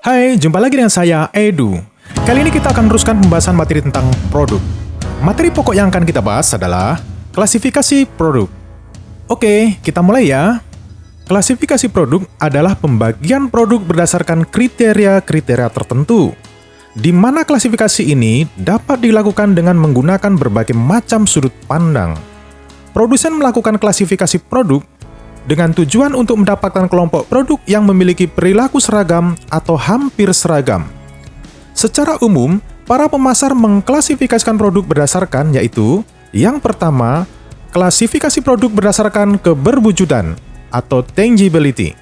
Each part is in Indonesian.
Hai, jumpa lagi dengan saya, Edu. Kali ini kita akan meneruskan pembahasan materi tentang produk. Materi pokok yang akan kita bahas adalah klasifikasi produk. Oke, kita mulai ya. Klasifikasi produk adalah pembagian produk berdasarkan kriteria-kriteria tertentu, di mana klasifikasi ini dapat dilakukan dengan menggunakan berbagai macam sudut pandang. Produsen melakukan klasifikasi produk dengan tujuan untuk mendapatkan kelompok produk yang memiliki perilaku seragam atau hampir seragam. Secara umum, para pemasar mengklasifikasikan produk berdasarkan yaitu, yang pertama, klasifikasi produk berdasarkan keberwujudan atau tangibility.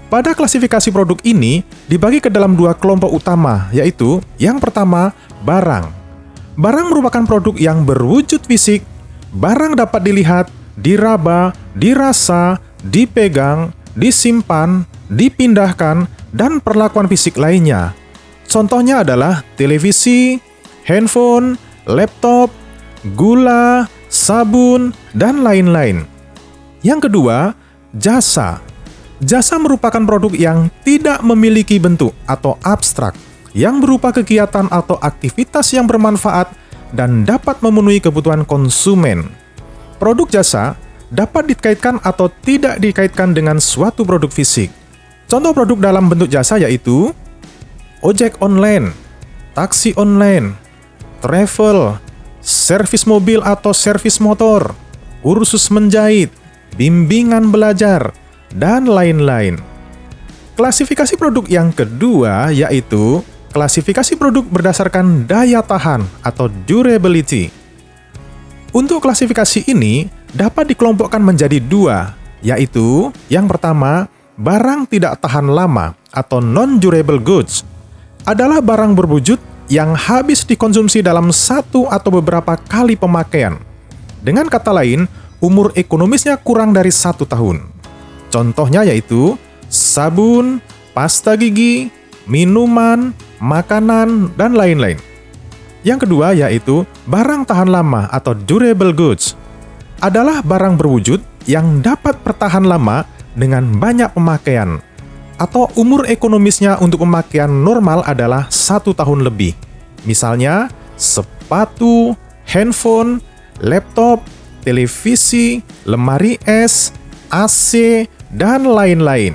Pada klasifikasi produk ini dibagi ke dalam dua kelompok utama, yaitu yang pertama, barang. Barang merupakan produk yang berwujud fisik. Barang dapat dilihat, diraba, dirasa, dipegang, disimpan, dipindahkan, dan perlakuan fisik lainnya. Contohnya adalah televisi, handphone, laptop, gula, sabun, dan lain-lain. Yang kedua, jasa. Jasa merupakan produk yang tidak memiliki bentuk atau abstrak, yang berupa kegiatan atau aktivitas yang bermanfaat dan dapat memenuhi kebutuhan konsumen. Produk jasa dapat dikaitkan atau tidak dikaitkan dengan suatu produk fisik. Contoh produk dalam bentuk jasa yaitu ojek online, taksi online, travel, servis mobil atau servis motor, kursus menjahit, bimbingan belajar, dan lain-lain. Klasifikasi produk yang kedua yaitu klasifikasi produk berdasarkan daya tahan atau durability. Untuk klasifikasi ini dapat dikelompokkan menjadi dua, yaitu yang pertama, barang tidak tahan lama atau non-durable goods. Adalah barang berwujud yang habis dikonsumsi dalam satu atau beberapa kali pemakaian. Dengan kata lain, umur ekonomisnya kurang dari 1 tahun. Contohnya yaitu sabun, pasta gigi, minuman, makanan, dan lain-lain. Yang kedua yaitu barang tahan lama atau durable goods. Adalah barang berwujud yang dapat bertahan lama dengan banyak pemakaian, atau umur ekonomisnya untuk pemakaian normal adalah 1 tahun lebih. Misalnya, sepatu, handphone, laptop, televisi, lemari es, AC, dan lain-lain.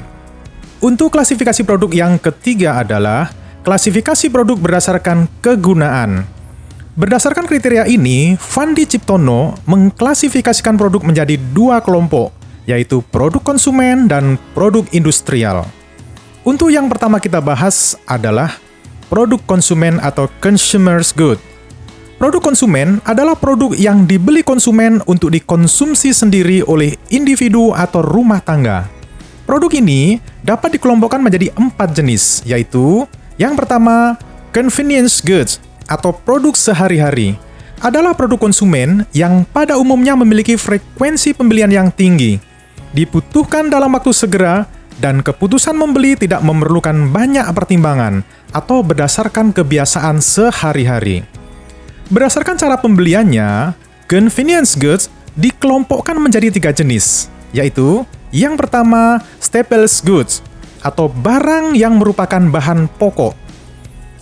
Untuk klasifikasi produk yang ketiga adalah klasifikasi produk berdasarkan kegunaan. Berdasarkan kriteria ini, Fandi Ciptono mengklasifikasikan produk menjadi dua kelompok, yaitu produk konsumen dan produk industrial. Untuk yang pertama kita bahas adalah produk konsumen atau consumer's good. Produk konsumen adalah produk yang dibeli konsumen untuk dikonsumsi sendiri oleh individu atau rumah tangga. Produk ini dapat dikelompokkan menjadi 4 jenis, yaitu yang pertama, convenience goods atau produk sehari-hari. Adalah produk konsumen yang pada umumnya memiliki frekuensi pembelian yang tinggi, dibutuhkan dalam waktu segera, dan keputusan membeli tidak memerlukan banyak pertimbangan atau berdasarkan kebiasaan sehari-hari. Berdasarkan cara pembeliannya, convenience goods dikelompokkan menjadi 3 jenis, yaitu yang pertama, staples goods atau barang yang merupakan bahan pokok.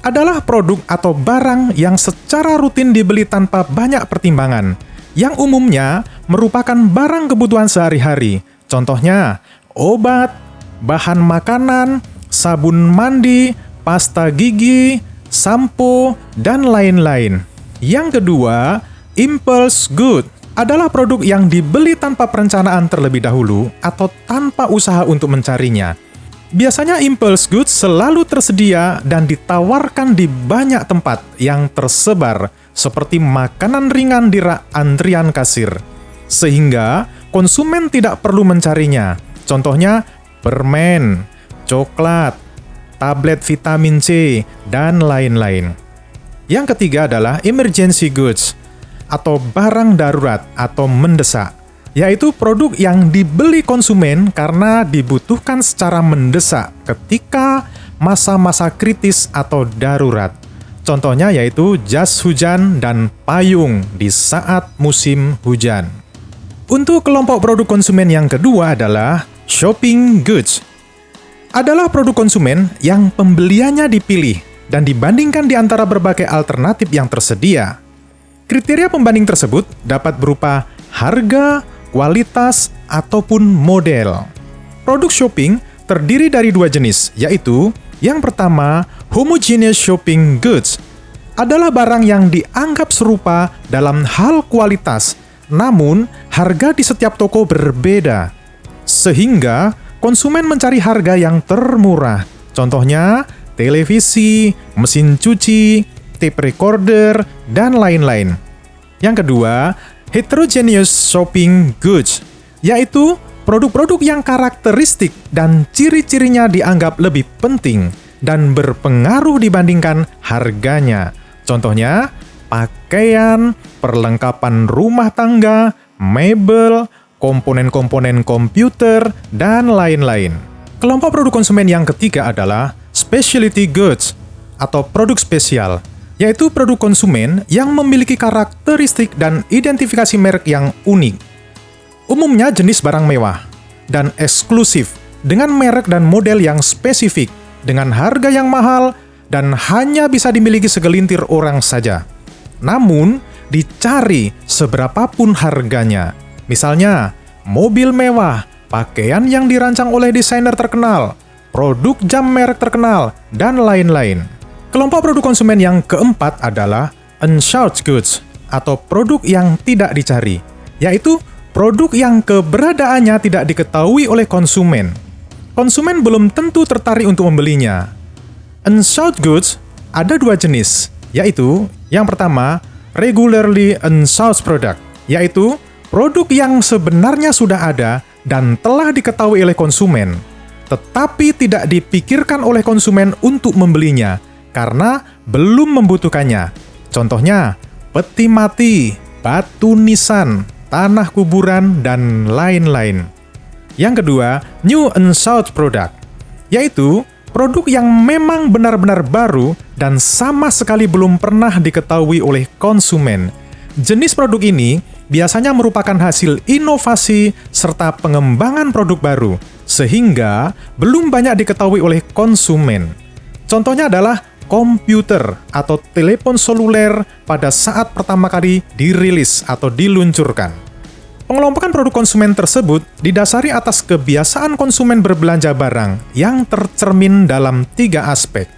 Adalah produk atau barang yang secara rutin dibeli tanpa banyak pertimbangan, yang umumnya merupakan barang kebutuhan sehari-hari. Contohnya, obat, bahan makanan, sabun mandi, pasta gigi, sampo, dan lain-lain. Yang kedua, impulse good adalah produk yang dibeli tanpa perencanaan terlebih dahulu atau tanpa usaha untuk mencarinya. Biasanya impulse goods selalu tersedia dan ditawarkan di banyak tempat yang tersebar, seperti makanan ringan di rak antrian kasir, sehingga konsumen tidak perlu mencarinya. Contohnya, permen, coklat, tablet vitamin C, dan lain-lain. Yang ketiga adalah emergency goods, atau barang darurat atau mendesak, yaitu produk yang dibeli konsumen karena dibutuhkan secara mendesak ketika masa-masa kritis atau darurat. Contohnya yaitu jas hujan dan payung di saat musim hujan. Untuk kelompok produk konsumen yang kedua adalah shopping goods. adalah produk konsumen yang pembeliannya dipilih dan dibandingkan di antara berbagai alternatif yang tersedia. Kriteria pembanding tersebut dapat berupa harga, kualitas, ataupun model. Produk shopping terdiri dari dua jenis, yaitu yang pertama, homogeneous shopping goods, adalah barang yang dianggap serupa dalam hal kualitas, namun harga di setiap toko berbeda, sehingga konsumen mencari harga yang termurah. Contohnya, televisi, mesin cuci, tape recorder, dan lain-lain. Yang kedua, heterogeneous shopping goods, yaitu produk-produk yang karakteristik dan ciri-cirinya dianggap lebih penting dan berpengaruh dibandingkan harganya. Contohnya, pakaian, perlengkapan rumah tangga, mebel, komponen-komponen komputer, dan lain-lain. Kelompok produk konsumen yang ketiga adalah specialty goods atau produk spesial, yaitu produk konsumen yang memiliki karakteristik dan identifikasi merek yang unik. Umumnya jenis barang mewah dan eksklusif dengan merek dan model yang spesifik, dengan harga yang mahal, dan hanya bisa dimiliki segelintir orang saja. Namun, dicari seberapapun harganya. Misalnya, mobil mewah, pakaian yang dirancang oleh desainer terkenal, produk jam merek terkenal, dan lain-lain. Kelompok produk konsumen yang keempat adalah unsought goods, atau produk yang tidak dicari, yaitu produk yang keberadaannya tidak diketahui oleh konsumen. Konsumen belum tentu tertarik untuk membelinya. Unsought goods ada dua jenis, yaitu yang pertama, regularly unsought product, yaitu produk yang sebenarnya sudah ada dan telah diketahui oleh konsumen, tetapi tidak dipikirkan oleh konsumen untuk membelinya karena belum membutuhkannya. Contohnya, peti mati, batu nisan, tanah kuburan, dan lain-lain. Yang kedua, new unsought product, yaitu produk yang memang benar-benar baru dan sama sekali belum pernah diketahui oleh konsumen. Jenis produk ini biasanya merupakan hasil inovasi serta pengembangan produk baru, sehingga belum banyak diketahui oleh konsumen. Contohnya adalah komputer atau telepon seluler pada saat pertama kali dirilis atau diluncurkan. Pengelompokan produk konsumen tersebut didasari atas kebiasaan konsumen berbelanja barang yang tercermin dalam 3 aspek.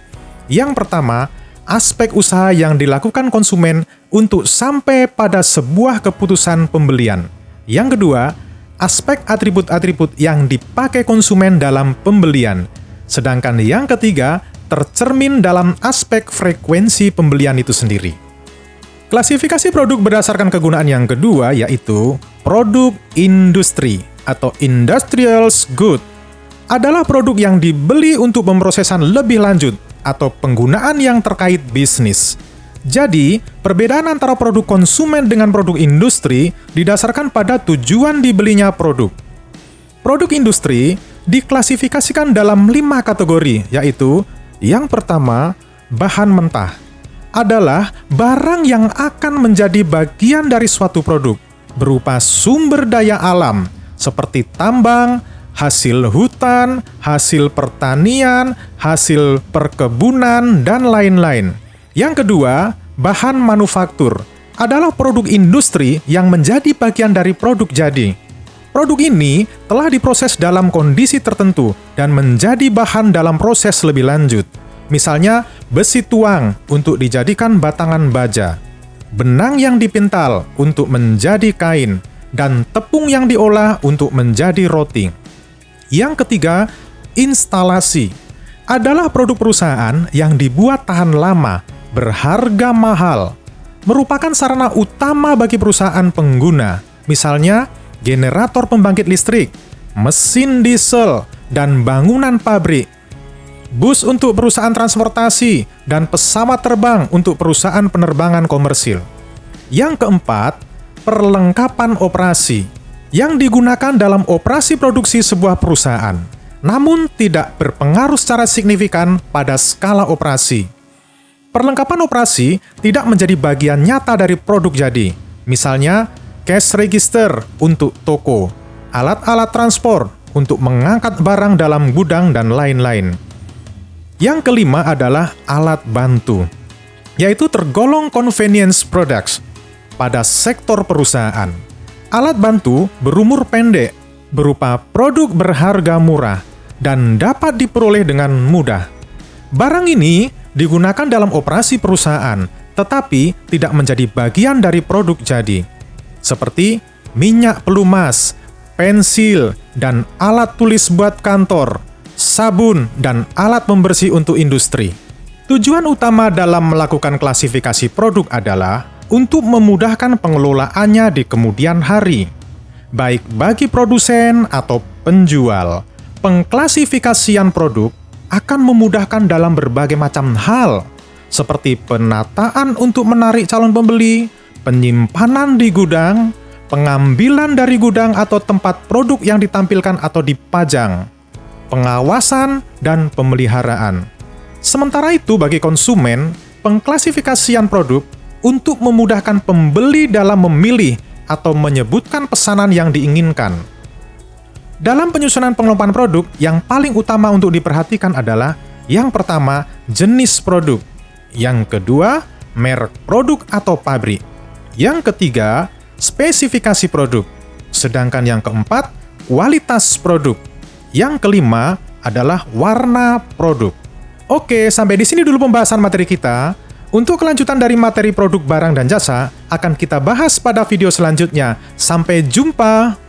Yang pertama, aspek usaha yang dilakukan konsumen untuk sampai pada sebuah keputusan pembelian. Yang kedua, aspek atribut-atribut yang dipakai konsumen dalam pembelian. Sedangkan yang ketiga, tercermin dalam aspek frekuensi pembelian itu sendiri. Klasifikasi produk berdasarkan kegunaan yang kedua yaitu produk industri atau industrial good adalah produk yang dibeli untuk pemrosesan lebih lanjut atau penggunaan yang terkait bisnis. Jadi, perbedaan antara produk konsumen dengan produk industri didasarkan pada tujuan dibelinya produk. Produk industri diklasifikasikan dalam 5 kategori, yaitu yang pertama, bahan mentah. Adalah barang yang akan menjadi bagian dari suatu produk, berupa sumber daya alam, seperti tambang, hasil hutan, hasil pertanian, hasil perkebunan, dan lain-lain. Yang kedua, bahan manufaktur. Adalah produk industri yang menjadi bagian dari produk jadi. Produk ini telah diproses dalam kondisi tertentu dan menjadi bahan dalam proses lebih lanjut. Misalnya, besi tuang untuk dijadikan batangan baja, benang yang dipintal untuk menjadi kain, dan tepung yang diolah untuk menjadi roti. Yang ketiga, instalasi. Adalah produk perusahaan yang dibuat tahan lama, berharga mahal, merupakan sarana utama bagi perusahaan pengguna, misalnya generator pembangkit listrik, mesin diesel, dan bangunan pabrik. Bus untuk perusahaan transportasi, dan pesawat terbang untuk perusahaan penerbangan komersil. Yang keempat, perlengkapan operasi, yang digunakan dalam operasi produksi sebuah perusahaan, namun tidak berpengaruh secara signifikan pada skala operasi. Perlengkapan operasi tidak menjadi bagian nyata dari produk jadi, misalnya cash register untuk toko, alat-alat transport untuk mengangkat barang dalam gudang dan lain-lain. Yang kelima adalah alat bantu, yaitu tergolong convenience products pada sektor perusahaan. Alat bantu berumur pendek, berupa produk berharga murah, dan dapat diperoleh dengan mudah. Barang ini digunakan dalam operasi perusahaan, tetapi tidak menjadi bagian dari produk jadi, seperti minyak pelumas, pensil, dan alat tulis buat kantor, sabun, dan alat pembersih untuk industri. Tujuan utama dalam melakukan klasifikasi produk adalah untuk memudahkan pengelolaannya di kemudian hari, baik bagi produsen atau penjual. Pengklasifikasian produk akan memudahkan dalam berbagai macam hal, seperti penataan untuk menarik calon pembeli, penyimpanan di gudang, pengambilan dari gudang atau tempat produk yang ditampilkan atau dipajang, pengawasan, dan pemeliharaan. Sementara itu, bagi konsumen, pengklasifikasian produk untuk memudahkan pembeli dalam memilih atau menyebutkan pesanan yang diinginkan. Dalam penyusunan pengelompokan produk, yang paling utama untuk diperhatikan adalah yang pertama, jenis produk. Yang kedua, merek produk atau pabrik. Yang ketiga, spesifikasi produk. Sedangkan yang keempat, kualitas produk. Yang kelima adalah warna produk. Oke, sampai di sini dulu pembahasan materi kita. Untuk kelanjutan dari materi produk barang dan jasa, akan kita bahas pada video selanjutnya. Sampai jumpa!